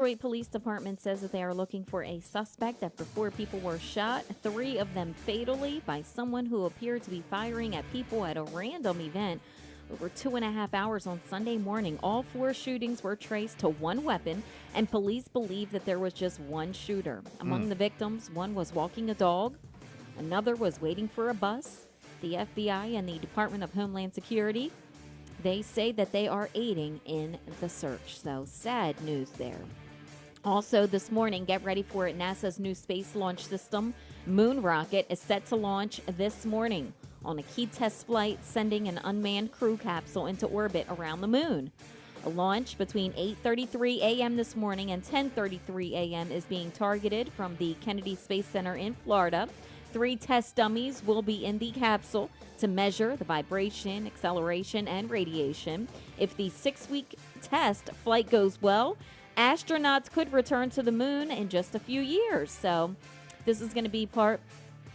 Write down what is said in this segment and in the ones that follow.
Detroit Police Department says that they are looking for a suspect after 4 people were shot, 3 of them fatally, by someone who appeared to be firing at people at a random event over 2.5 hours on Sunday morning. All 4 shootings were traced to one weapon, and police believe that there was just one shooter. Among the victims, one was walking a dog, another was waiting for a bus. The FBI and the Department of Homeland Security, they say that they are aiding in the search. So sad news there. Also this morning, get ready for it, NASA's new space launch system, Moon Rocket, is set to launch this morning on a key test flight, sending an unmanned crew capsule into orbit around the moon. A launch between 8:33 a.m. this morning and 10:33 a.m. is being targeted from the Kennedy Space Center in Florida. 3 test dummies will be in the capsule to measure the vibration, acceleration, and radiation. If the 6-week test flight goes well, astronauts could return to the moon in just a few years. So this is going to be part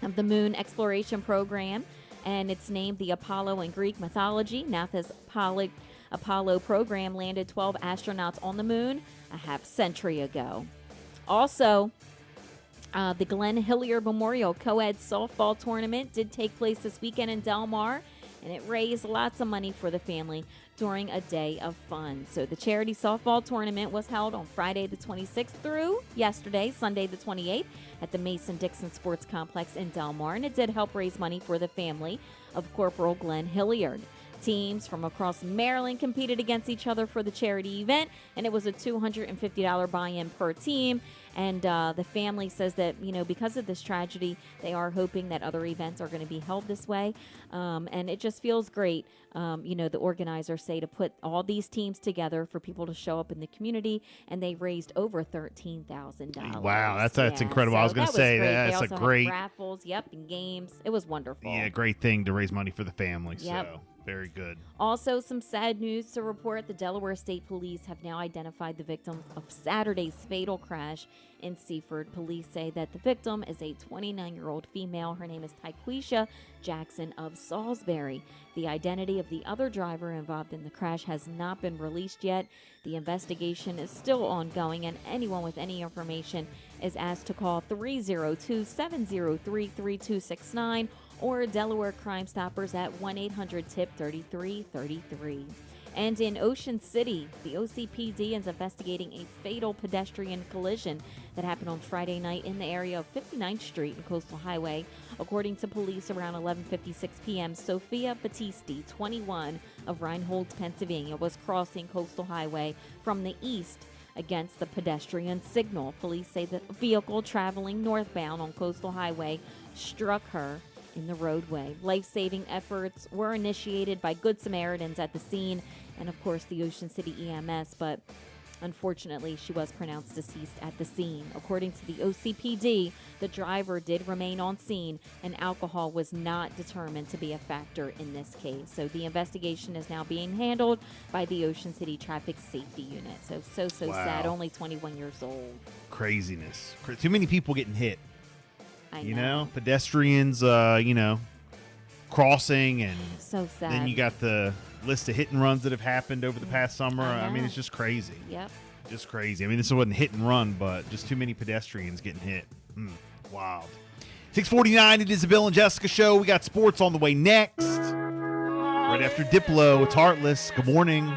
of the moon exploration program, and it's named the Apollo in Greek mythology. NASA's Apollo program landed 12 astronauts on the moon a half-century ago. Also, the Glenn Hilliard Memorial Co-Ed Softball Tournament did take place this weekend in Del Mar, and it raised lots of money for the family during a day of fun. So the charity softball tournament was held on Friday the 26th through yesterday, Sunday the 28th, at the Mason-Dixon Sports Complex in Del Mar, and it did help raise money for the family of Corporal Glenn Hilliard. Teams from across Maryland competed against each other for the charity event, and it was a $250 buy-in per team. And the family says that, because of this tragedy, they are hoping that other events are going to be held this way. And it just feels great, the organizers say, to put all these teams together for people to show up in the community, and they raised over $13,000. Wow, that's incredible. So I was going to say that's a great raffles, and games. It was wonderful. Yeah, great thing to raise money for the family. Yep. So very good. Also, some sad news to report. The Delaware State Police have now identified the victim of Saturday's fatal crash in Seaford. Police say that the victim is a 29-year-old female. Her name is Tyquisha Jackson of Salisbury. The identity of the other driver involved in the crash has not been released yet. The investigation is still ongoing, and anyone with any information is asked to call 302-703-3269 or Delaware Crime Stoppers at 1-800-TIP-3333. And in Ocean City, the OCPD is investigating a fatal pedestrian collision that happened on Friday night in the area of 59th Street and Coastal Highway. According to police, around 11:56 p.m., Sophia Battisti, 21, of Reinhold, Pennsylvania, was crossing Coastal Highway from the east against the pedestrian signal. Police say that a vehicle traveling northbound on Coastal Highway struck her in the roadway. Life-saving efforts were initiated by Good Samaritans at the scene and, of course, the Ocean City EMS, but unfortunately, she was pronounced deceased at the scene. According to the OCPD, the driver did remain on scene, and alcohol was not determined to be a factor in this case. So the investigation is now being handled by the Ocean City Traffic Safety Unit. So wow. Sad, only 21 years old. Craziness. Too many people getting hit. I know. Pedestrians, crossing, and so sad. Then you got the list of hit and runs that have happened over the past summer. I mean, it's just crazy. Yep. Just crazy. I mean, this wasn't hit and run, but just too many pedestrians getting hit. Wild. 6:49, it is the Bill and Jessica Show. We got sports on the way next. Right after Diplo, it's Heartless. Good morning.